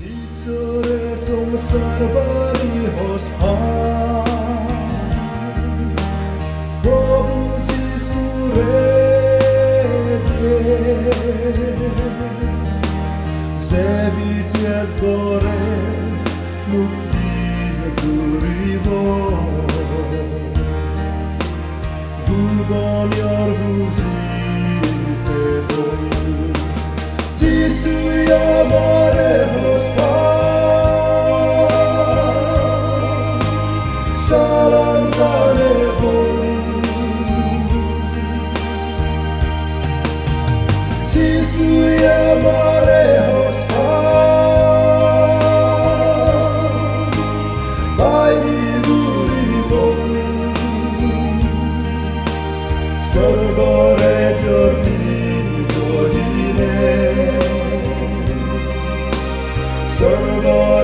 Isore संसार बारी होस प्रभु जीशु रे Zevicias gore mukti durivo Dugon yor buzite voy Jisu yamare hospa Salam zane voy Jisu yamare hospa Sorgore jorni bohine Sorgore